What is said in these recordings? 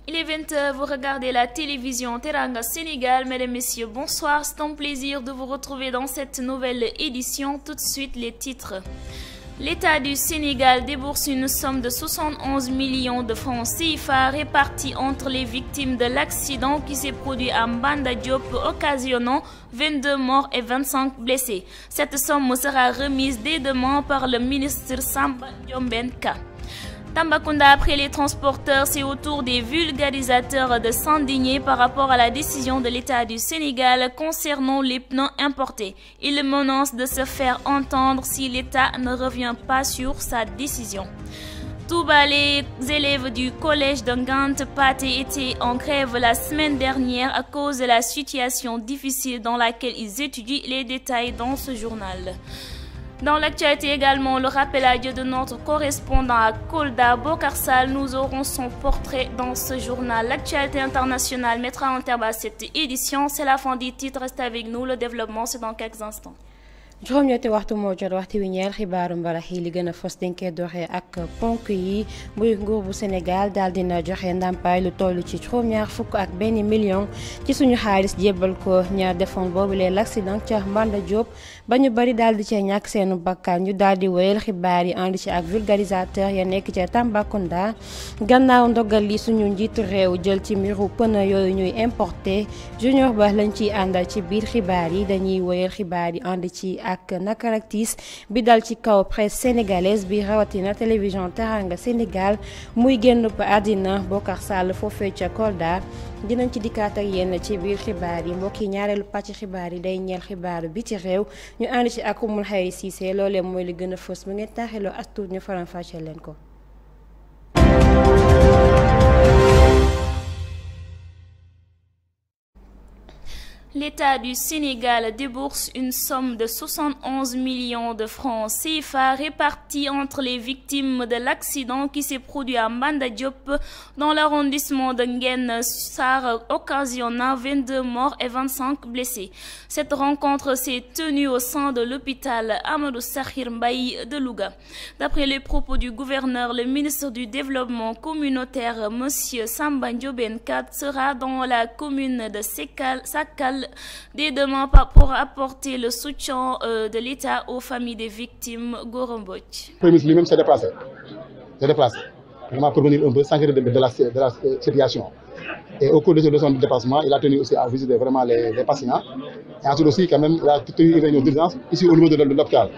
Il est 20h, vous regardez la télévision Teranga Sénégal. Mesdames, Messieurs, bonsoir. C'est un plaisir de vous retrouver dans cette nouvelle édition. Tout de suite, les titres. L'État du Sénégal débourse une somme de 71 millions de francs CFA répartis entre les victimes de l'accident qui s'est produit à Mbanda Diop, occasionnant 22 morts et 25 blessés. Cette somme sera remise dès demain par le ministre Samba Diombenka. Tambacounda, après les transporteurs, c'est au tour des vulgarisateurs de s'indigner par rapport à la décision de l'État du Sénégal concernant les pneus importés. Ils menacent de se faire entendre si l'État ne revient pas sur sa décision. Touba, les élèves du collège de Ngant Paté étaient en grève la semaine dernière à cause de la situation difficile dans laquelle ils étudient. Les détails dans ce journal. Dans l'actualité également, le rappel à Dieu de notre correspondant à Kolda, Bokarsal, nous aurons son portrait dans ce journal. L'actualité internationale mettra en terme à cette édition. C'est la fin du titre, restez avec nous, le développement c'est dans quelques instants. juróom-ñetti waxtu moo jot waxtu wi ñeel xibaaru mbalax yi li gën a fës dañ koy doxee ak ponk yi muy nguur bu Sénégal daal dina joxe ndàmpaay lu toll ci $21 million ci suñu xaalis jébbal ko ñaar defoon boobu lee l'accident ca Mbanda Diop ba ñu bari daal di cee ñàkk seenu bakkan ñu daal di wéyal xibaar yi andi ci ak vulgarisateur ya nekk ca Tambacounda gannaaw ndogal li suñu njiitu réew jël ci mbiru pneu yooyu ñuy importé Junior Ba lañ ciy àndal ci biir xibaar yi dañuy wéyal xibaar yi andi ci ak nakaraktis bi dal ci kaw presse sénégalaise bi rawatina télévision Teranga Sénégal muy génn ba àddina Bokar Sall foofee ca Kolda dinañ ci dikkaat ak yéen ci biir xibaar yi mbokk yi ñaareelu pàcc xibaar yi day ñeel xibaaru bi ci réew ñu ànd ci ak Oumou Khayri Cissé loolee mooy li gën a fës bu ngeen taaxiloo as tuut ñu faram fàcceel leen ko. L'État du Sénégal débourse une somme de 71 millions de francs CFA répartis entre les victimes de l'accident qui s'est produit à Mbanda Diop dans l'arrondissement de Nguyen Sarr, occasionnant 22 morts et 25 blessés. Cette rencontre s'est tenue au sein de l'hôpital Amadou Sakhir Mbaye de Louga. D'après les propos du gouverneur, le ministre du Développement communautaire, M. Samba Diombenka, sera dans la commune de Sakal dès demain pour apporter le soutien de l'État aux familles des victimes Goromboch. Le Premier ministre lui-même s'est déplacé. Vraiment pour venir un peu s'enquérir de la situation. Et au cours de son déplacement, il a tenu aussi à visiter vraiment les patients. Et ensuite aussi, quand même, il a tenu une réunion d'urgence ici au niveau de l'hôpital.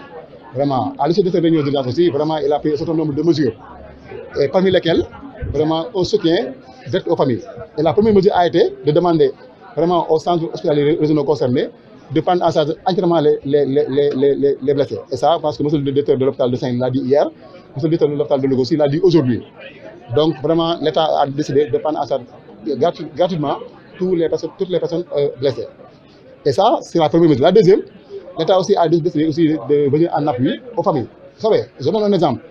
Vraiment, à l'issue de cette réunion d'urgence aussi, vraiment, il a pris un certain nombre de mesures. Et parmi lesquelles, vraiment, un soutien direct aux familles. Et la première mesure a été de demander vraiment aux centres hospitaliers régionaux concernés de prendre en charge entièrement les blessés. Et ça, parce que monsieur le directeur de l'hôpital de Saint-Louis l'a dit hier, monsieur le directeur de l'hôpital de Louga aussi l'a dit aujourd'hui. Donc vraiment, l'État a décidé de prendre en charge gratuitement toutes les personnes blessées. Et ça, c'est la première mesure. La deuxième, l'État aussi a décidé aussi de venir en appui aux familles. Vous savez, je donne un exemple.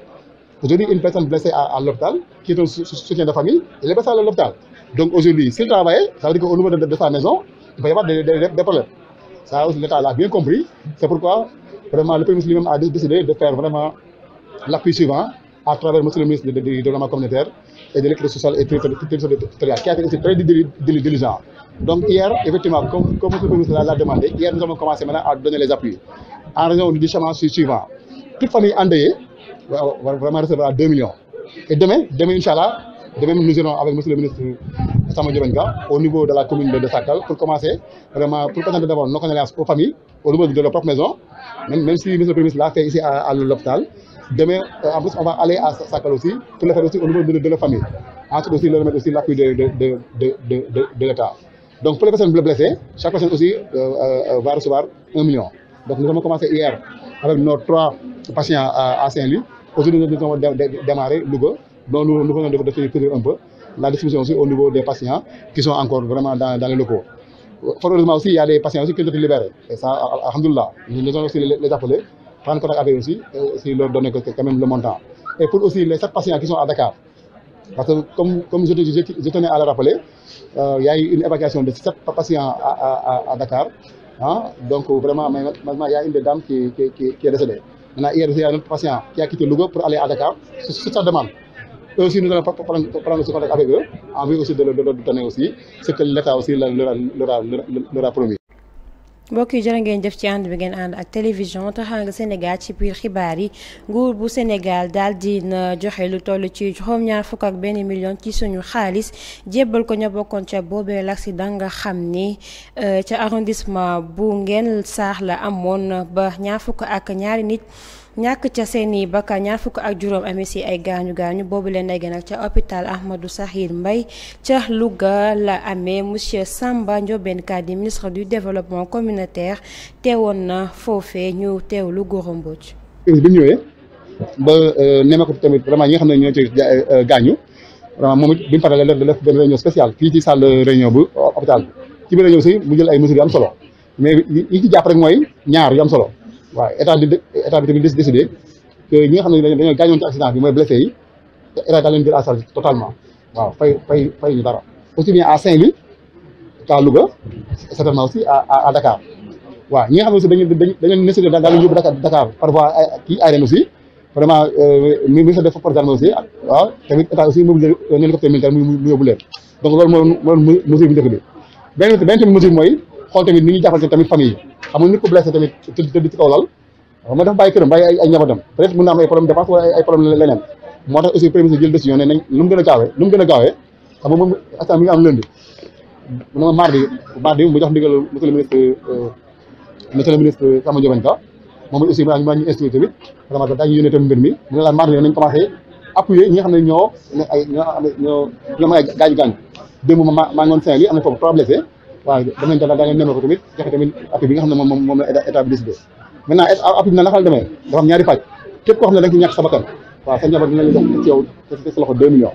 Aujourd'hui, une personne blessée à l'hôpital, qui est un soutien de famille, elle est blessée à l'hôpital. Donc aujourd'hui, s'il travaillait, ça veut dire qu'au niveau de sa maison, il va y avoir des problèmes. Ça aussi, l'État l'a bien compris. C'est pourquoi vraiment le Premier ministre lui-même a décidé de faire vraiment l'appui suivant à travers monsieur le ministre du développement communautaire et de l'équité sociale et territoriale, qui a été aussi très diligent. Donc hier, effectivement, comme le Premier ministre l'a demandé, hier nous avons commencé maintenant à donner les appuis. En raison du schéma suivant, toute famille endeuillée va vraiment recevoir 2 millions. Et demain Inch'Allah, demain nous irons avec monsieur le ministre Samba Diombenka au niveau de la commune de Sakal pour commencer vraiment pour présenter d'abord nos condoléances aux familles au niveau de leur propre maison, même si monsieur le Premier ministre l'a fait ici à l'hôpital. Demain, en plus, on va aller à Sakal aussi pour le faire aussi au niveau de leur famille. Ensuite aussi, leur remettre aussi l'appui de l'État. Donc pour les personnes blessées, chaque personne aussi va recevoir 1 million. Donc nous avons commencé hier avec nos 3 patients à Saint-Louis. Aujourd'hui, nous avons démarré Louga. Donc nous venons de finir un peu la distribution aussi au niveau des patients qui sont encore vraiment dans les locaux. Fort heureusement aussi, il y a des patients aussi qui ont été libérés. Et ça, alhamdoulilah, nous allons aussi les appeler, prendre contact avec eux aussi, et aussi leur donner quand même le montant. Et pour aussi les 7 patients qui sont à Dakar, parce que comme je tenais à le rappeler, il y a eu une évacuation de 7 patients à Dakar. Hein? Donc vraiment, maintenant, il y a une des dames qui est décédée. Maintenant, hier, il y a un autre patient qui a quitté Louga pour aller à Dakar sur sa demande. Et aussi, nous allons prendre ce contact avec eux, en vue aussi de donner aussi ce que l'État aussi leur a promis. mbokk yi jërë ngeen jëf ci ànd bi ngeen ànd ak télévision Teranga Sénégal ci biir xibaar yi nguur bu Sénégal daal di na joxe lu toll ci $21 million ci suñu xaalis jébbal ko ña bokkoon ca boobee l'accident nga xam ni ca arrondissement bu Ngeen Saax la amoon ba ñaari nit ñàkk ca seeni bakkan 25 amee si ay gaañu boobu leen ay nag ca hôpital Ahmadou Sakhir Mbaye ca Louga la amee monsieur Samba Ndiobène Ka di ministre du développement communautaire teewoon na foofee ñu teewlu Gora Mbodj. bi ñu ñëwee ba nemmeeku tamit vraiment ñi nga xam ne ñoo ci gaañu vraiment moom it bi mu paree la def benn réunion spéciale fii ci salle réunion bu hôpital bi ci biir réunion aussi mu jël ay mesures yu am solo mais yi ci jàpp rek mooy ñaar yu am solo. waaw état bi tamit décidé que ñi nga xam ne dañoo gaañoon ci accident bi mooy blessé yi état daal leen jël à charge totalement waaw fay ñu dara aussi bien à Saint-Louis qu'à Louga certainement aussi à Dakar waaw ñi nga xam ne aussi dañoo nécessité daal leen yóbbu Dakar par voie kii aérienne aussi vraiment ministre des forces armées aussi waaw tamit état aussi mobilisé un hélicoptère militaire mu yóbbu leen donc loolu mooy mesure bu njëkk bi benn tamit mesure mooy xool tamit ni ñuy jàppale tamit famille yi xam nga nit ko blessé tamit tëdd ci kaw lal ma dafa bàyyi këram bàyyi ay njabootam peut-être mën na am ay problème de dépense wala ay problème leneen moo tax aussi premier ministre jël décision ne nañ lu mu gën a gaawee xam nga moom instant mi ngi am lundi mu ne ma mardi mu jox ndigal monsieur le ministre Samba Ndiobène Ka moom aussi maa ñu instruire tamit vraiment daañu yónnee tamit mbir mi mu ne laan mardi nañ commencé appuyer ñi nga xam ne ñoo am ay gaañu démb maa ngi woon Saint-Louis am na foofu 3 blessés waaw danañ da ngeen nemmee ko tamit joxe tamit appui bi nga xam ne moom la état bi décidé maintenant appui bi na naka la demee dafa am ñaari pàcc képp koo xam ne da nga ci ñàkk sa bakkan waaw sa njaboot dina la jox ci yow sa loxo 2 millions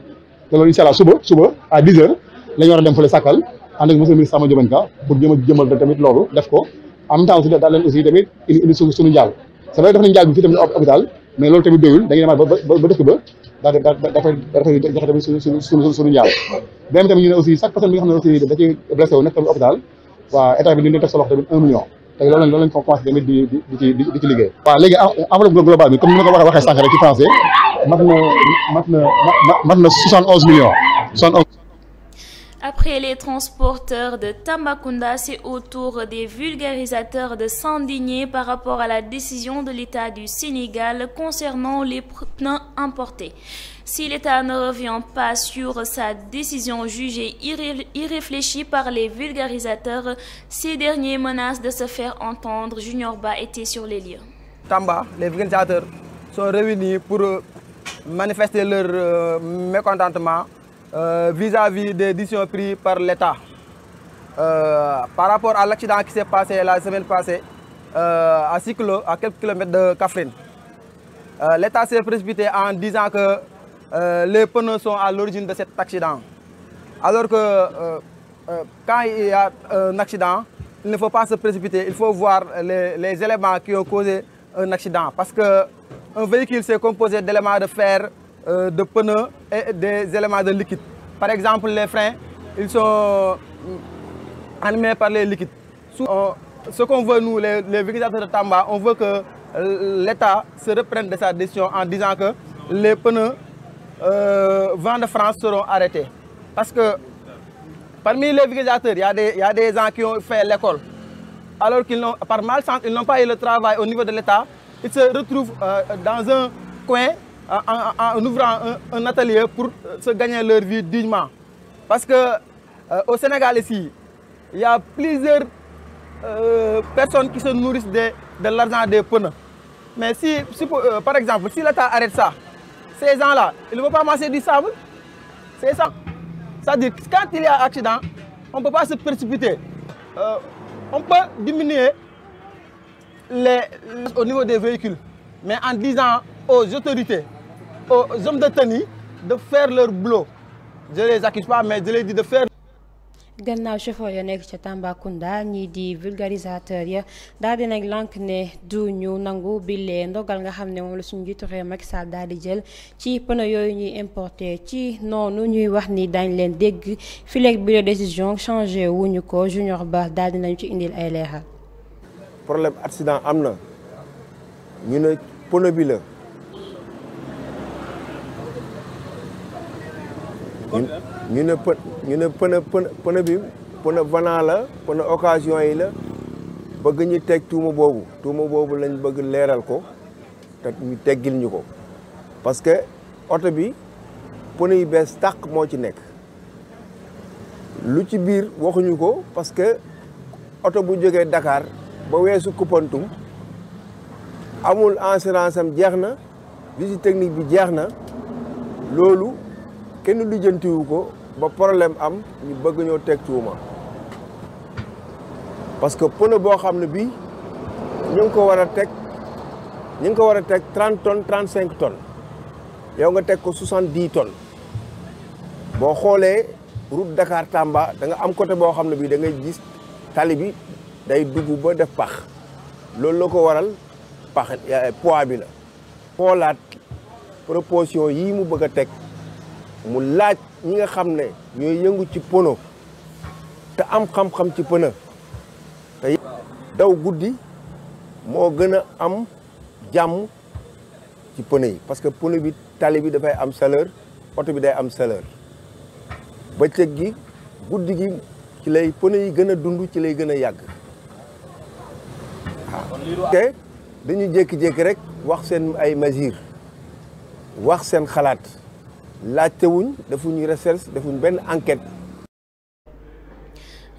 te loolu incha allah suba à 10 heures la ñu war a dem fële Sakal ànd ak monsieur le ministre Samba Ndiobène Ka pour jëmal tamit loolu def ko en même temps aussi daal leen aussi tamit indi suñu njaal c'est vrai def nañ njaal bi fii tamit hôpital mais loolu tamit doyul dañuy demaat ba dëkk ba dafay joxe tamit suñu njaal beneen tamit ñu ne aussi chaque personne bi nga xam ne aussi da ci blessé wu nekk tamit hôpital waaw état bi ñu def sa loxo tamit 1 million tey loolu lañ ko commencé tamit di ci liggéey. waaw léegi enveloppe globale bi comme ni ma ko waxee sànq rek ci français mat na 71 millions 71. Après les transporteurs de Tambacounda, c'est au tour des vulgarisateurs de s'indigner par rapport à la décision de l'État du Sénégal concernant les pneus importés. Si l'État ne revient pas sur sa décision jugée irréfléchie par les vulgarisateurs, ces derniers menacent de se faire entendre. Junior Ba était sur les lieux. Tamba, les vulgarisateurs sont réunis pour manifester leur mécontentement vis-à-vis des décisions prises par l'État. Par rapport à l'accident qui s'est passé la semaine passée à Cyclo, à quelques kilomètres de Kaffrine, l'État s'est précipité en disant que les pneus sont à l'origine de cet accident. Alors que quand il y a un accident, il ne faut pas se précipiter, il faut voir les éléments qui ont causé un accident. Parce qu'un véhicule c'est composé d'éléments de fer, de pneus et des éléments de liquide. Par exemple, les freins, ils sont animés par les liquides. Ce qu'on veut, nous, les vulgarisateurs de Tamba, on veut que l'État se reprenne de sa décision en disant que les pneus venant de France seront arrêtés. Parce que parmi les vulgarisateurs, il y a des gens qui ont fait l'école. Alors qu'ils n'ont, par malchance, ils n'ont pas eu le travail au niveau de l'État. Ils se retrouvent dans un coin en ouvrant un atelier pour se gagner leur vie dignement. Parce que au Sénégal ici, il y a plusieurs personnes qui se nourrissent de l'argent des pneus. Mais si par exemple, si l'État arrête ça, ces gens-là, ils ne vont pas masser du sable. C'est ça. C'est-à-dire que quand il y a un accident, on ne peut pas se précipiter. On peut diminuer au niveau des véhicules, mais en disant aux autorités, aux hommes de tenue, de faire leur boulot. Je ne les accuse pas, mais je les dis de faire. gannaaw chauffeur ya nekk ca Tambacounda ñii di vulgarisateur ya daal di nag lank ne du ñu nangu bile ndogal nga xam ne moom la suñu njiitu réew Macky Sall daal di jël ci pneu yooyu ñuy importé ci noonu ñuy wax ni dañ leen dégg fileeg bi la décision changé wuñu ko Junior Ba daal di nañ ci indil ay leeral. problème accident am na ñu ne pneu bi la ñu ne pneu bi pneu vanant la pneu occasion yi la bëgg ñu teg tuuma boobu lañ bëgg leeral ko te ñu teggil ñu ko parce que oto bi pneu yi bees tàq moo ci nekk lu ci biir waxuñu ko parce que oto bu jógee Dakar ba weesu Koupantoum amul assurance am jeex na visite technique bi jeex na loolu kenn lijjantiwu ko ba problème am ñu bëgg ñoo teg tuuma parce que pneu boo xam ne bii ñu ngi ko war a teg 30 tonnes 35 tonnes yow nga teg ko 70 tonnes boo xoolee route Dakar Tamba da nga am côté boo xam ne bii da ngay gis tali bi day dugg ba def pax loolu la ko waral pax poids bi la xoolaat proposition yii mu bëgg a teg mu laaj ñi nga xam ne ñooy yëngu ci pneu te am xam-xam ci pneu te daw guddi moo gën a am jàmm ci pneu yi parce que pneu bi tali bi dafay am chaleur oto bi day am chaleur bëccëg gi guddi gi ci lay pneu yi gën a dund ci lay gën a yàgg waaw te dañu jékki-jékki rek wax seen ay mesures wax seen xalaat laajte wuñ defuñu recherche defuñ benn enquête.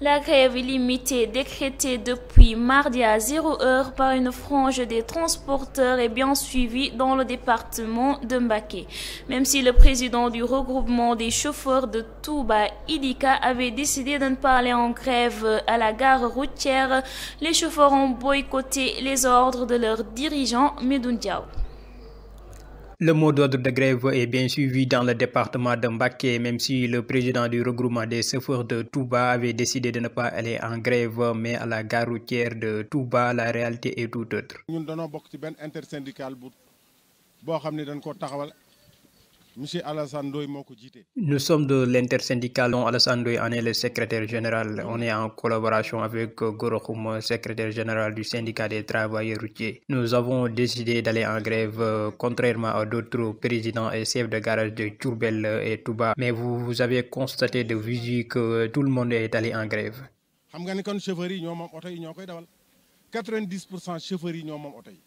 La grève illimitée décrétée depuis mardi à 0 heure par une frange des transporteurs est bien suivie dans le département de Mbacké. Même si le président du regroupement des chauffeurs de Touba, Idika, avait décidé de ne pas aller en grève à la gare routière, les chauffeurs ont boycotté les ordres de leur dirigeant Medoune Diaw. Le mot d'ordre de grève est bien suivi dans le département de Mbacké, même si le président du regroupement des chauffeurs de Touba avait décidé de ne pas aller en grève, mais à la gare routière de Touba, la réalité est tout autre. Ñun dañoo bokk ci benn intersyndical boo xam ne dañ ko taxawal monsieur Alassane Ndoye moo ko jiite. Nous sommes de l'intersyndical dont Alassane Ndoye en est le secrétaire général. On est en collaboration avec Gora Khouma, secrétaire général du syndicat des travailleurs routiers. Nous avons décidé d'aller en grève contrairement à d'autres présidents et chefs de garage de Diourbel et Touba. Mais vous avez constaté de visu que tout le monde est allé en grève. Xam nga ni kon chauffeurs yi ñoo moom oto yi ñoo koy dawal 90% chauffeurs yi ñoo moom oto yi.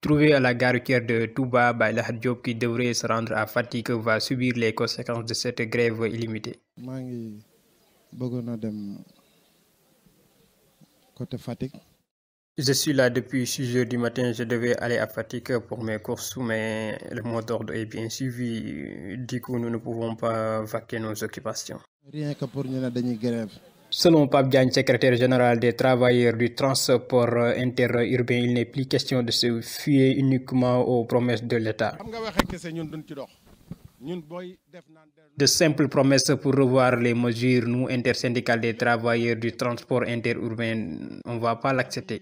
Trouvé à la gare routière de Touba, Baïlah Diop qui devrait se rendre à Fatick va subir les conséquences de cette grève illimitée. maa ngi bëggoon a dem côté Fatick. Je suis là depuis 6 heures du matin. Je devais aller à Fatick pour mes courses, mais le mot d'ordre est bien suivi. Du coup, nous ne pouvons pas vaquer nos occupations. Rien que pour ñu ne dañuy grève. Selon Pape Diagne, secrétaire général des travailleurs du transport interurbain, il n'est plus question de se fier uniquement aux promesses de l'État. De simples promesses pour revoir les mesures, nous, intersyndicales des travailleurs du transport interurbain, on ne va pas l'accepter.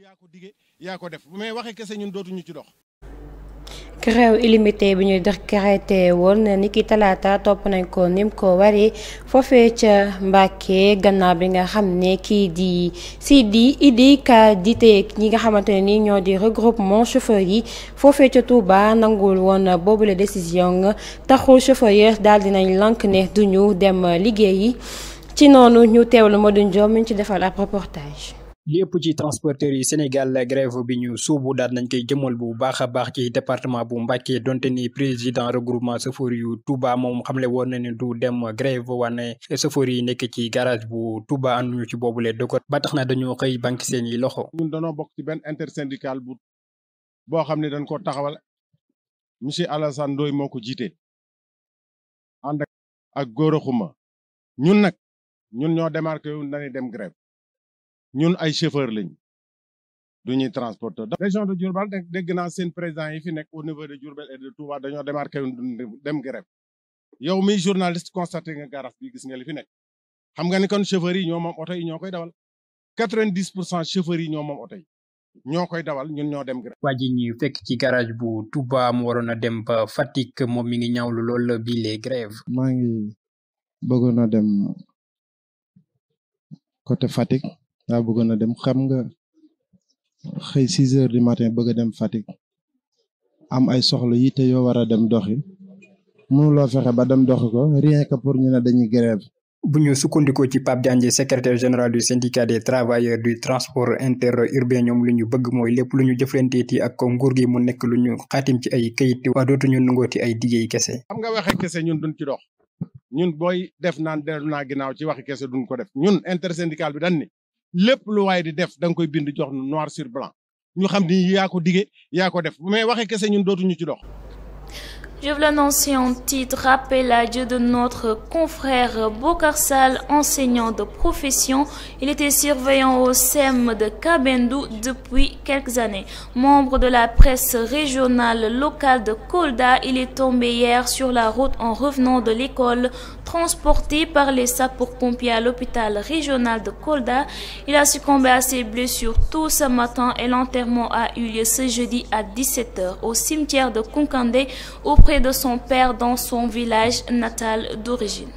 grève illimité bi ñu décrété woon niki talaata topp nañ ko nim ko waree foofee ca Mbacké gannaaw bi nga xam ne kii di Sidi Idi Ka dite ñi nga xamante ne ni ñoo di regroupement chauffeur yi foofee ca Touba nangul woon boobule décision taxul chauffeur yi daal dinañ lank ne duñu dem liggéeyi ci noonu ñu teewlu Modou Diop mi ci defal ab reportage. li ëpp ci transporteurs yi Sénégal grève bi ñu suubu daal nañ koy jëmal bu baax a baax ci département bu Mbacké donte ni président regroupement chauffeur yu Touba moom xamle woon na ne du dem grève wane chauffeur yi nekk ci garage bu Touba ànduñu ci boobule dogot ba tax na dañoo xëy banque seen yi loxo. ñun dañoo bokk ci benn intersyndical boo xam ne dañ ko taxawal monsieur Alassane Ndoye moo ko jiite ànd ak Gora Khouma ñun ñoo démarqué wu dañuy dem grève. ñun ay chauffeur lañ du ñuy transporteur région de Diourbel dégg naa seen président yi fi nekk au niveau de Diourbel et de Touba dañoo démarqué dem grève yow miy journaliste constaté nga garage bi gis nga li fi nekk xam nga ni kon chauffeur yi ñoo moom oto yi ñoo koy dawal 90% chauffeur yi ñoo moom oto yi ñoo koy dawal ñun ñoo dem grève. waa ji ñu fekk ci garage bu Touba mu waroon a dem ba Fatick moom mi ngi ñaawlu lool bii les grève. maa ngi bëggoon a dem côté Fatick. daa bëggoon a dem xam nga xëy 6 heures du matin bëgg a dem Fatick am ay soxla yi te yoo war a dem doxi mënuloo fexe ba dem doxi ko rien que pour ñu ne dañuy grève. bu ñu sukkandikoo ci Pape Diagne secrétaire général du syndicat des travailleurs du transport interurbain ñoom lu ñu bëgg mooy lépp lu ñu jëflanteeti ak nguur gi mu nekk lu ñu xaatim ci ay kayit waa dootuñu nangooti ay diggéey kese. xam nga waxe kese ñun duñ ci dox ñun booy def naan dellu naa ginnaaw ci waxi kese duñ ko def ñun intersyndical bi dañ ni lépp lu waay di def da nga koy bind jox nu noir sur blanc ñu xam ni yaa ko diggee yaa ko def mais waxe kese ñun dootuñu ci dox. Je vous l'annonce en titre, rappel à Dieu de notre confrère Bokar Sall, enseignant de profession. Il était surveillant au SEM de Kabendou depuis quelques années. Membre de la presse régionale locale de Kolda, il est tombé hier sur la route en revenant de l'école, transporté par les sapeurs-pompiers à l'hôpital régional de Kolda. Il a succombé à ses blessures tôt ce matin et l'enterrement a eu lieu ce jeudi à 17h au cimetière de Kunkande auprès de son père dans son village natal d'origine.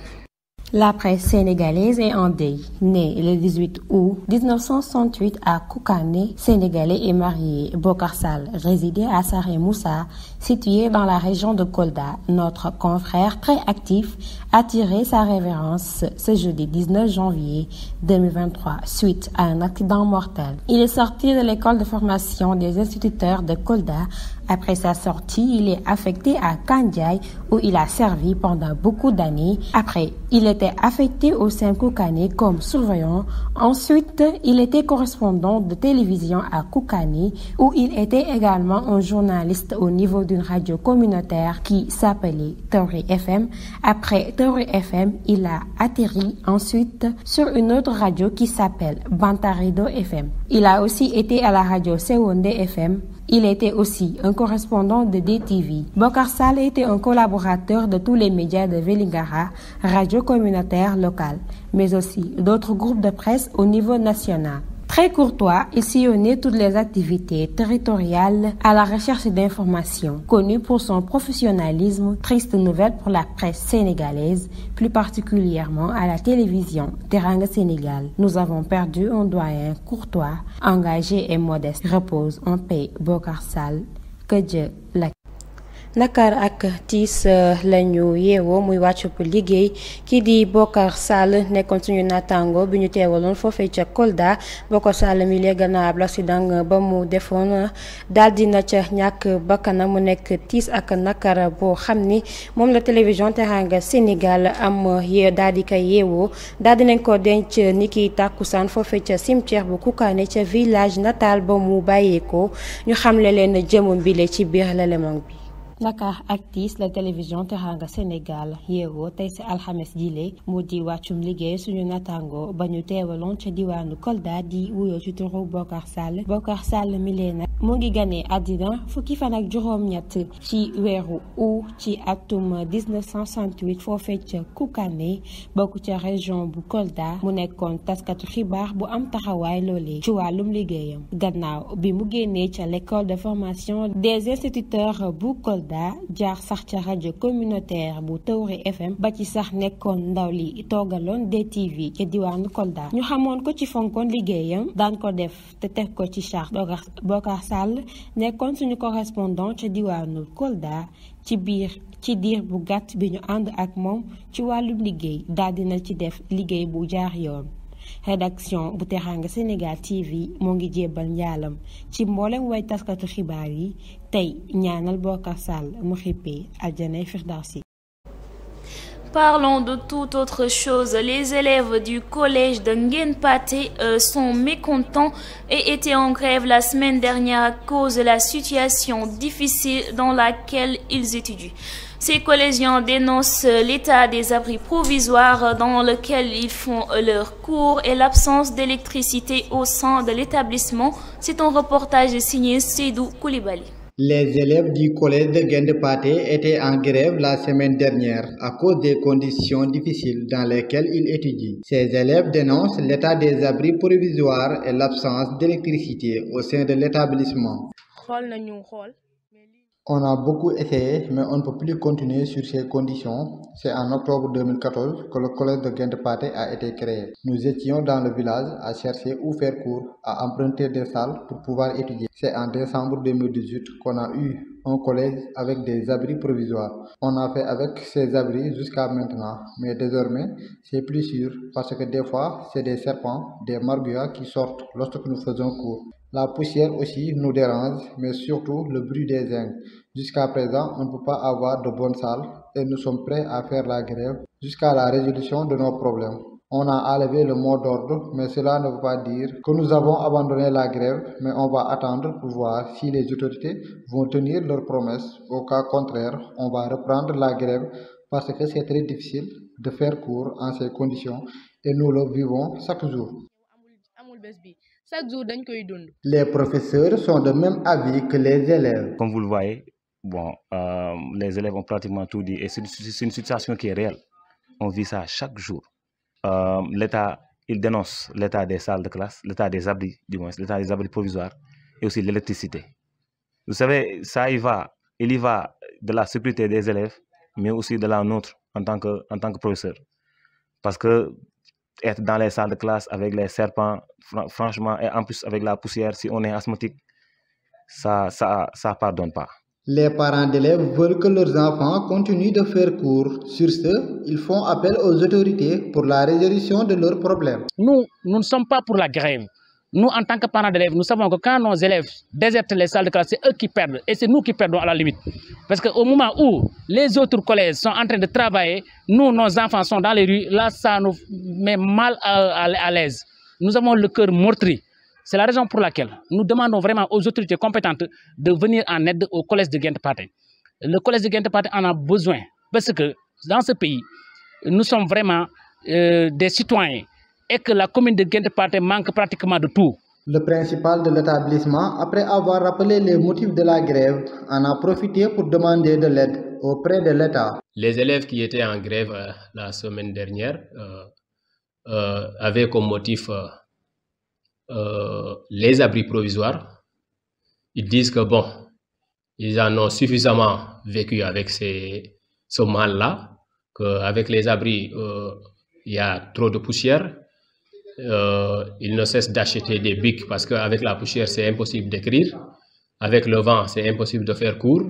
La presse sénégalaise est en deuil. Né le 18 août 1968 à Koukane, Sénégalais et marié, Bokar Sall résidait à Saré Moussa, situé dans la région de Kolda. Notre confrère très actif a tiré sa révérence ce jeudi 19 janvier 2023 suite à un accident mortel. Il est sorti de l'école de formation des instituteurs de Kolda. Après sa sortie, il est affecté à Kandiaï où il a servi pendant beaucoup d'années. Après, il était affecté au Saint-Koukane comme surveillant. Ensuite, il était correspondant de télévision à Koukane où il était également un journaliste au niveau d'une radio communautaire qui s'appelait Tauri FM. Après Tauri FM, il a atterri ensuite sur une autre radio qui s'appelle Bantarido FM. Il a aussi été à la radio Sewonde FM. Il était aussi un correspondant de DTV. Bokar Sall était un collaborateur de tous les médias de Vélingara, radio communautaire locale, mais aussi d'autres groupes de presse au niveau national. Très courtois, il sillonnait toutes les activités territoriales à la recherche d'informations. Connu pour son professionnalisme, triste nouvelle pour la presse sénégalaise, plus particulièrement à la télévision Teranga Sénégal. Nous avons perdu un doyen courtois, engagé et modeste. Repose en paix, Bokar Sall. Que Dieu l'accueille. Nakar ak tiis lañu yeewoo muy wàccub liggéey kii di Bokar Sall nekkoon suñu naataango bi ñu teewaloon foofee ca Kolda. Bokar Sall mi lee gannaaw ab l'accident ba mu defoon daal dina ca ñàkk bakkanam mu nekk tiis ak nakar boo xam ni moom la télévision Teranga Sénégal am daal di koy yeewoo daal dinañ ko denc niki tàkkusaan foofee ca cimetière bu Koukane ca village natal ba mu bàyyeekoo ñu xamle leen jëmum bile ci biir l'élément bi. Nakar ak tiis la télévision Teranga Sénégal yeewoo tey si alxames jile mu di wàccum liggéey suñu natango ba ñu teewaloon ca diwaanu Kolda di wuyoo ci turu Bokar Sall. Bokar Sall mi lee nag mu ngi ganee àddina fukki fan ak juróom-ñett ci weeru août ci atum 1968 foofee ca Koukane bokk ca région bu Kolda mu nekkoon taskatu xibaar bu am taxawaay loolee ci wàllum liggéeyam gannaaw bi mu génnee ca l'école de formation des instituteurs bu Kolda jaar sax ca rajo communautaire bu Tauri FM ba ci sax nekkoon ndaw li toogaloon DTV ca diwaanu Kolda ñu xamoon ko ci fonkoon liggéeyam daan ko def te teg ko ci charte. Bokar Sall nekkoon suñu correspondant ca diwaanu Kolda ci diir bu gàtt bi ñu ànd ak moom ci wàllum liggéey daal dina ci def liggéey bu jaar yoon. Rédaction bu Teranga Sénégal TV moo ngi jébbal njaalam ci mboolem way taskatu xibaar yi tey ñaanal Bokar Sall mu xippee aljanay firdawsi. Parlons de toute autre chose. Les élèves du collège de Nguyen Pathé sont mécontents et étaient en grève la semaine dernière à cause de la situation difficile dans laquelle ils étudient. Ces collégiens dénoncent l'état des abris provisoires dans lequel ils font leurs cours et l'absence d'électricité au sein de l'établissement. C'est un reportage signé Seydou Koulibaly. Les élèves du collège de Nguyen Pathé étaient en grève la semaine dernière à cause des conditions difficiles dans lesquelles ils étudient. Ces élèves dénoncent l'état des abris provisoires et l'absence d'électricité au sein de l'établissement. On a beaucoup essayé, mais on ne peut plus continuer sur ces conditions. C'est en octobre 2014 que le collège de Nguyen Pathé a été créé. Nous étions dans le village à chercher où faire cours, à emprunter des salles pour pouvoir étudier. C'est en décembre 2018 qu'on a eu un collège avec des abris provisoires. On a fait avec ces abris jusqu'à maintenant, mais désormais, c'est plus sûr parce que des fois, c'est des serpents, des marguillas qui sortent lorsque nous faisons cours. La poussière aussi nous dérange, mais surtout le bruit des zincs. Jusqu'à présent, on ne peut pas avoir de bonnes salles et nous sommes prêts à faire la grève jusqu'à la résolution de nos problèmes. On a enlevé le mot d'ordre, mais cela ne veut pas dire que nous avons abandonné la grève, mais on va attendre pour voir si les autorités vont tenir leurs promesses. Au cas contraire, on va reprendre la grève parce que c'est très difficile de faire cours en ces conditions et nous le vivons chaque jour. Les professeurs sont de même avis que les élèves. Comme vous le voyez, bon, les élèves ont pratiquement tout dit et c'est une situation qui est réelle. On vit ça chaque jour. L'État, il dénonce l'état des salles de classe, l'état des abris, du moins, l'état des abris provisoires et aussi l'électricité. Vous savez, il y va de la sécurité des élèves, mais aussi de la nôtre en tant que professeur. Parce que être dans les salles de classe avec les serpents, franchement, et en plus avec la poussière, si on est asthmatique, ça pardonne pas. Les parents d'élèves veulent que leurs enfants continuent de faire cours. Sur ce, ils font appel aux autorités pour la résolution de leurs problèmes. Nous ne sommes pas pour la grève. Nous, en tant que parents d'élèves, nous savons que quand nos élèves désertent les salles de classe, c'est eux qui perdent et c'est nous qui perdons à la limite. Parce qu'au moment où les autres collèges sont en train de travailler, nous, nos enfants sont dans les rues, là, ça nous met mal à l'aise. Nous avons le cœur meurtri. C'est la raison pour laquelle nous demandons vraiment aux autorités compétentes de venir en aide au collège de Guent Pathé. Le collège de Guent Pathé en a besoin parce que dans ce pays, nous sommes vraiment des citoyens et que la commune de Guent Pathé manque pratiquement de tout. Le principal de l'établissement, après avoir rappelé les motifs de la grève, en a profité pour demander de l'aide auprès de l'État. Les élèves qui étaient en grève la semaine dernière avaient comme motif les abris provisoires. Ils disent que bon, ils en ont suffisamment vécu avec ce mal-là, qu'avec les abris, il y a trop de poussière. Ils ne cessent d'acheter des bics parce qu'avec la poussière, c'est impossible d'écrire. Avec le vent, c'est impossible de faire cours.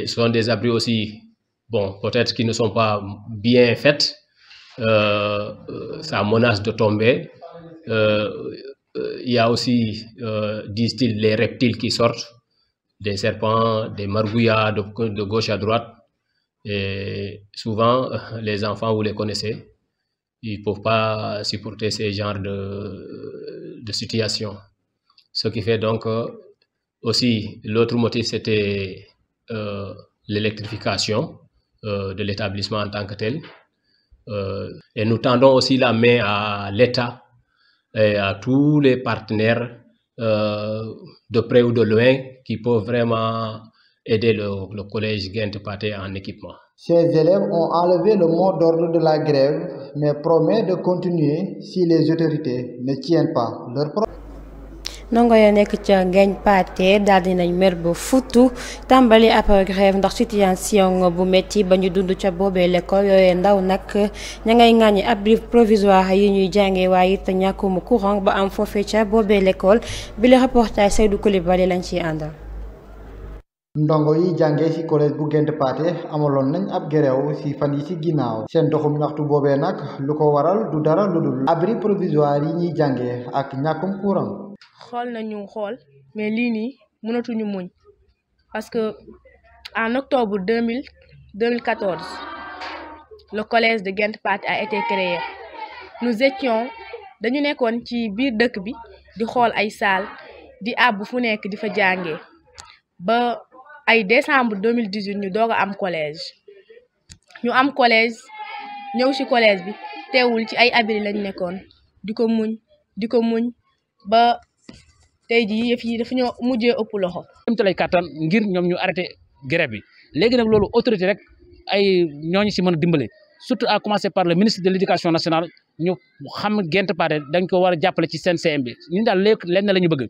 Sont des abris aussi, bon, peut-être qui ne sont pas bien faits. Ça menace de tomber. Il y a aussi, disent-ils, les reptiles qui sortent, des serpents, des margouillas de gauche à droite. Et souvent, les enfants, vous les connaissez, ils ne peuvent pas supporter ces genres de situations. Ce qui fait donc aussi, l'autre motif, c'était l'électrification de l'établissement en tant que tel. Et nous tendons aussi la main à l'État et à tous les partenaires de près ou de loin qui peuvent vraiment aider le collège Guent Pathé en équipement. Ces élèves ont enlevé le mot d'ordre de la grève, mais promettent de continuer si les autorités ne tiennent pas leur promesse. ndongo ya nekk ca Guent Pathé daal dinañ mer ba futu tàmbali ab grève ndax situation bu metti ba ñu dund ca boobee l'école yooyee ndaw nag ña ngay ŋàññi abri provisoire yi ñuy jàngee waaye it ñàkkum courant ba am foofee ca boobee l'école bi le reportage Seydou Coulibaly lañ ciy àndal. ndongo yi jàngee ci collège bu Guent Pathé amaloon nañ ab grève ci fan yi ci ginnaaw seen doxum ñaxtu boobee nag lu ko waral du dara lu dul abri provisoire yi ñuy jàngee ak ñàkkum courant. xool nañu xool mais lii nii mënatuñu muñ parce que en octobre 2014 le collège de Guent Pathé a été créé. dañu nekkoon ci biir dëkk bi di xool ay salle di àbb fu nekk di fa jàngee ba ay décembre 2018 ñu doog a am collège ñu am collège ñëw ci collège bi teewul ci ay abri lañ nekkoon di ko muñ ba tey jii yëf yi dafa ñoo mujjee ëpp loxo. te lay kàttan ngir ñoom ñu arrêté grève bi léegi nag loolu autorité rek ay ñooñu si mën a dimbale surtout à commencer par le ministre de l'éducation nationale ñu xam Guent Pathé dañ ko war a jàppale ci seen CM bi ñun daal léegi lenn la ñu bëgg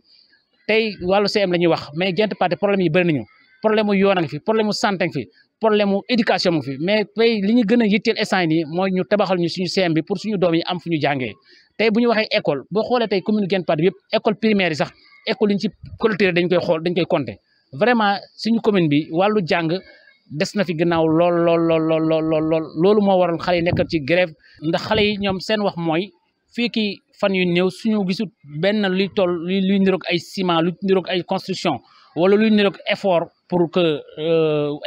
tey wàllu CM la ñuy wax mais Guent Pathé problème yi bëri nañu problème mu yoon a ngi fi problème mu santé ngi fi problème mu éducation mu fi mais tey li ñu gën a yitteel instant nii mooy ñu tabaxal ñu suñu CM bi pour suñu doom yi am fu ñu jàngee tey bu ñu waxee école boo xoolee tey commune Guent Pathé bi yëpp école primaire yi sax école yi ci clôturé dañ koy compter vraiment suñu commune bi wàllu jàng des na fi gannaaw loolu moo waral xale yi nekk ci grève ndax xale yi ñoom seen wax mooy fii ki fan yu néew suñu gisut benn luy niroog ay ciment luy niroog ay construction wala luy niroog effort pour que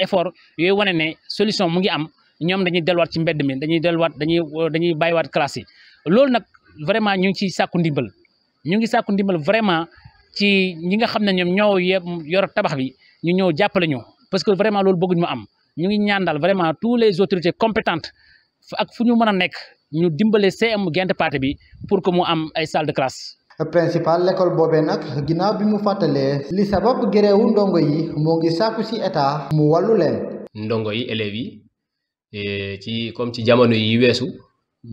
effort yooyu wane ne solution mu ngi am ñoom dañuy delluwaat ci mbedd mi dañuy bàyyiwaat classe yi loolu nag vraiment ñu ngi ciy sàkku ndimbal vraiment ci ñi nga xam ne ñoom ñoo yor tabax bi ñu ñëw jàppale ñu parce que vraiment loolu bëgguñ mu am ñu ngi ñaan daal vraiment tous les autorités compétentes ak fu ñu mën a nekk ñu dimbale CM Guent Pathé bi pour que mu am ay salle de classe. principal l'école boobee nag ginnaaw bi mu fàttalee li sabab gréewu ndongo yi moo ngi sàkku ci état mu wàllu leen. ndongo yi élèves yi comme ci jamono yi weesu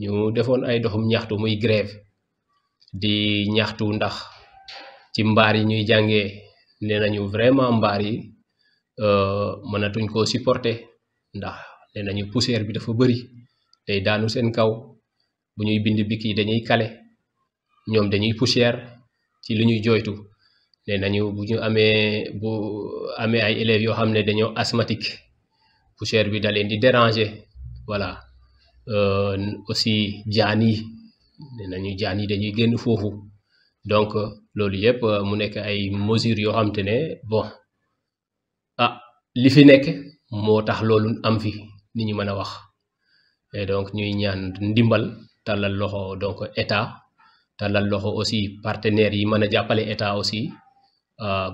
ñu defoon ay doxum ñaxtu muy grève di ñaxtu ndax ci mbaar yi ñuy jàngee nee nañu vraiment mbaar yi mënatuñ koo supporter ndax nee nañu poussière bi dafa bëri day daanu seen kaw bu ñuy bind bik yi dañuy kale ñoom dañuy poussière ci li ñuy joytu nee nañu bu amee ay élèves yoo xam ne dañoo asthmatique poussière bi da leen di déranger voilà aussi jaan yi nee nañu jaan yi dañuy génn foofu donc loolu yëpp mu nekk ay mesures yoo xam te ne bon li fi nekk moo tax loolu am fi ni ñu mën a wax et donc ñuy ñaan ndimbal tàllal loxo donc état tàllal loxo aussi partenaires yi mën a jàppale état aussi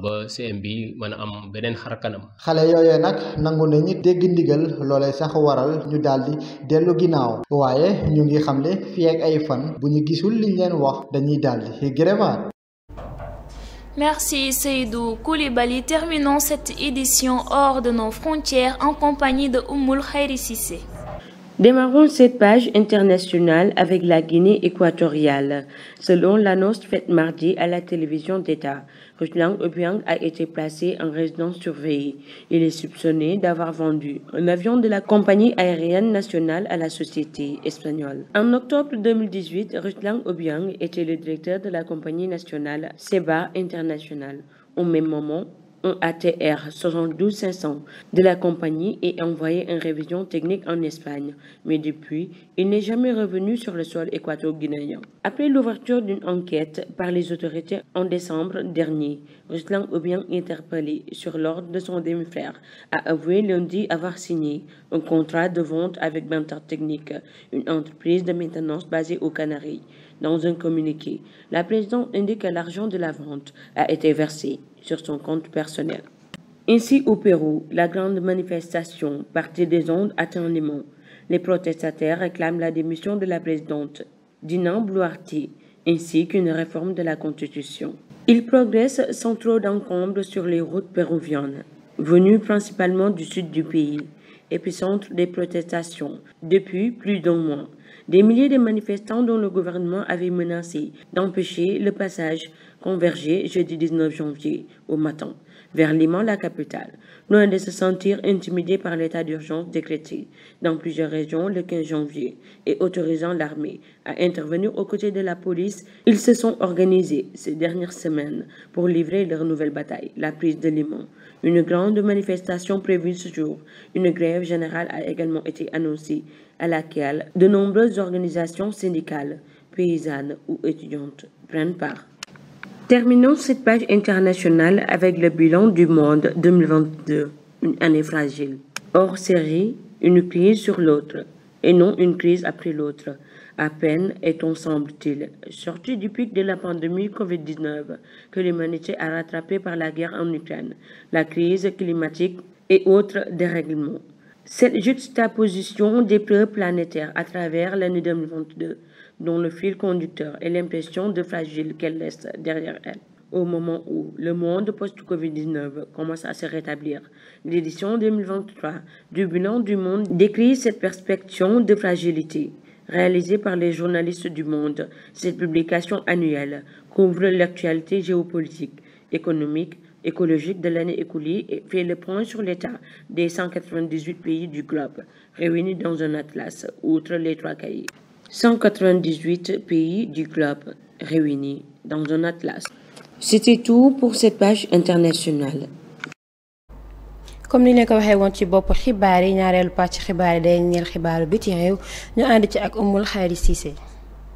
ba CM bi mën a am beneen xar kanam. xale yooyee nag nangu nañu dégg ndigal loolee sax waral ñu daldi dellu ginnaaw waaye ñu ngi xamle fii ak ay fan bu ñu gisul liñ leen wax dañuy daldi grévaat. Merci Seydou Koulibaly. Terminons cette édition hors de nos frontières en compagnie de Oumoul Khairi Cissé. Démarrons cette page internationale avec la Guinée équatoriale. Selon l'annonce faite mardi à la télévision d'État, Rutland Obiang a été placé en résidence surveillée. Il est soupçonné d'avoir vendu un avion de la compagnie aérienne nationale à la société espagnole. En octobre 2018, Rutland Obiang était le directeur de la compagnie nationale Seba International. Au même moment, un ATR 72500 de la compagnie est envoyé en révision technique en Espagne, mais depuis, il n'est jamais revenu sur le sol équato-guinéen. Après l'ouverture d'une enquête par les autorités en décembre dernier, Rutland Obiang, interpellé sur l'ordre de son demi-frère, a avoué lundi avoir signé un contrat de vente avec Banter Technique, une entreprise de maintenance basée aux Canaries. Dans un communiqué, la présidente indique que l'argent de la vente a été versé sur son compte personnel. Ainsi, au Pérou, la grande manifestation partie des ondes atteint les monts. Les protestataires réclament la démission de la présidente Dina Boluarte ainsi qu'une réforme de la Constitution. Ils progressent sans trop d'encombre sur les routes péruviennes, venues principalement du sud du pays, épicentre des protestations depuis plus d'un mois. Des milliers de manifestants dont le gouvernement avait menacé d'empêcher le passage convergeaient jeudi 19 janvier au matin vers Lima, la capitale, loin de se sentir intimidés par l'état d'urgence décrété dans plusieurs régions le 15 janvier et autorisant l'armée à intervenir aux côtés de la police. Ils se sont organisés ces dernières semaines pour livrer leur nouvelle bataille, la prise de Lima. Une grande manifestation prévue ce jour. Une grève générale a également été annoncée à laquelle de nombreuses organisations syndicales, paysannes ou étudiantes prennent part. Terminons cette page internationale avec le bilan du monde 2022, une année fragile. Hors série, une crise sur l'autre, et non une crise après l'autre. À peine est-on, semble-t-il, sorti du pic de la pandémie Covid-19 que l'humanité a rattrapé par la guerre en Ukraine, la crise climatique et autres dérèglements. Cette juxtaposition d'épreuves planétaires à travers l'année 2022, dont le fil conducteur est l'impression de fragile qu'elle laisse derrière elle. Au moment où le monde post-Covid-19 commence à se rétablir, l'édition 2023 du bilan du monde décrit cette perspective de fragilité. Réalisée par les journalistes du Monde, cette publication annuelle couvre l'actualité géopolitique, économique, écologique de l'année écoulée et fait le point sur l'état des 198 pays du globe, réunis dans un atlas, outre les 3 cahiers. 198 pays du globe réunis dans un atlas. C'était tout pour cette page internationale. comme ni leen ko waxee woon ci bopp xibaar yi ñaareelu pàcc xibaar yi day ñeel xibaaru biti réew ñu ànd ci ak Umul Xayri Cissé.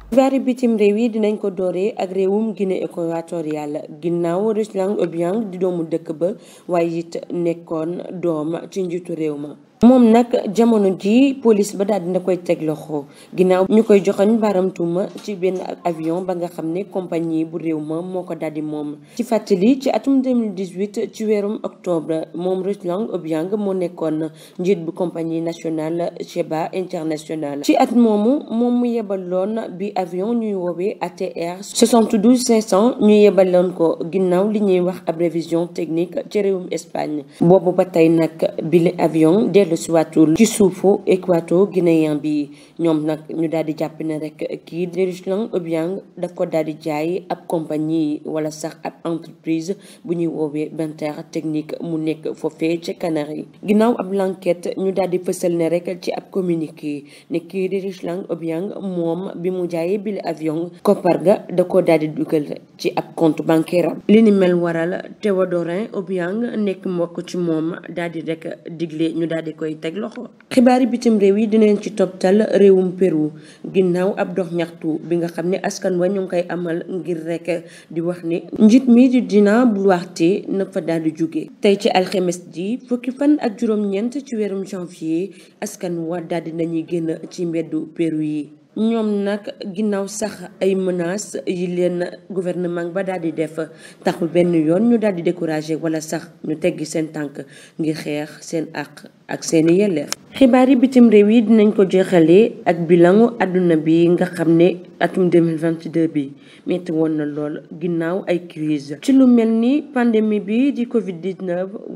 xibaari bitim réew yi dinañ ko dooree ak réewum Guinée équatoriale ginnaaw Ruslan Obiang di doomu dëkk ba waaye it nekkoon doom ci njiitu réew ma. moom nag jamono ji police ba daal dina koy teg loxo ginnaaw ñu koy joxoñ baram tuuma ci benn avion ba nga xam ne compagnie bu réew ma moo ko daal di moom. ci fàttali ci atum 2018 ci weerum octobre moom Ruslan Obiang moo nekkoon njiit bu compagnie nationale Sheba International. ci at moomu moom mu yebaloon bi avion ñuy woowee ATR 72 500 ñu yebaloon ko ginnaaw li ñuy wax abréviation technique ci réewum Espagne. boobu ba tey nag bile avion dellu si waatul ci suufu équateur guinéen bi ñoom nag ñu daal di jàpp ne rek kii di Ruslan Obiang daf ko daal di jaay ab compagnie wala sax ab entreprise bu ñuy woowee Benter technique mu nekk foofee ca Canaries. ginnaaw ab l'enquête ñu daal di fësal ne rek ci ab communiqué ne kii di Ruslan Obiang moom bi mu jaayee bile avion koppar ga da ko daal di dugal ci ab compte bancaire am. li ni mel waral Théodorin Obiang nekk mbokk ci moom daal di rek digle ñu daal di koy teg loxo. xibaari bitim réew yi dinañ ci toptal réewum Pérou ginnaaw ab dox ñaxtu bi nga xam ne askan wa ñu ngi koy amal ngir rek di wax ne njiit mi di Dina Boluarte na fa daal di jóge. tey ci alxemes ji fukki fan ak juróom-ñeent ci weerum janvier askan wa daal di nañuy génn ci mbeddu Pérou yi. ñoom nag ginnaaw sax ay menaces yi leen gouvernement ba daal di def taxul benn yoon ñu daal di découragé wala sax ñu teggi seen tànk ngir xeex seen àq ak seeni yelleef. xibaar yi bitim réew yi dinañ ko jeexalee ak bilangu àdduna bi nga xam ne atum 2022 bi metti woon na lool ginnaaw ay crise ci lu mel ni pandémie bi di Covid-19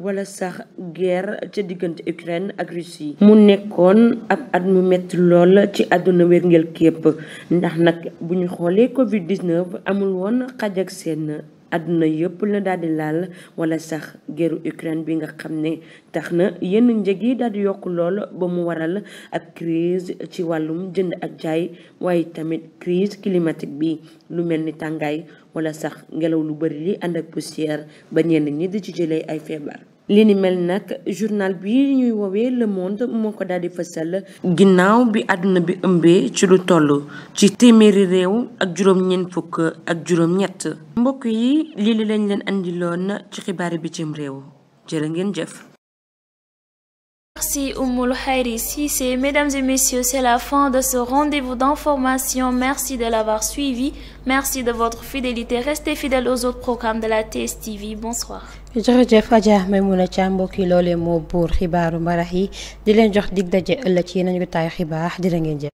wala sax guerre ca diggante Ukraine ak Russie. mu nekkoon ab at mu metti lool ci àdduna wérngel képp ndax nag bu ñu xoolee Covid-19 amul woon xaj ak seen àdduna yëpp la daal di laal wala sax guerru Ukraine bi nga xam ne tax na yenn njëg yi daal di yokk lool ba mu waral ak crise ci wàllum jënd ak jaay waaye tamit crise climatique bi lu mel ni tàngaay wala sax ngelaw lu bari li ànd ak poussière ba ñenn ñi di ci jëlee ay feebar. li ni mel nag journal bi ñuy woowee Le Monde moo ko daal di fësal ginnaaw bi àdduna bi ëmbee ci lu toll ci téeméeri réew ak juróom-ñeent fukk ak juróom-ñett. mbokk yi lii lañ leen andiloon ci xibaari bitim réew jërë ngeen jëf. Merci Umul Xayri Cissé. Mesdames et messieurs, c'est la fin de ce rendez-vous d'information. Merci de l'avoir suivi. Merci de votre fidélité. Restez fidèles aux autres programmes de la TSTV. Bonsoir. jërëjëf Adja Maimouna Thiam mbokk yi loolee moo buur xibaaru mbarax yi di leen jox dig daje ëllëg ci yeneen jotaayu xibaar jërë ngeen jëf.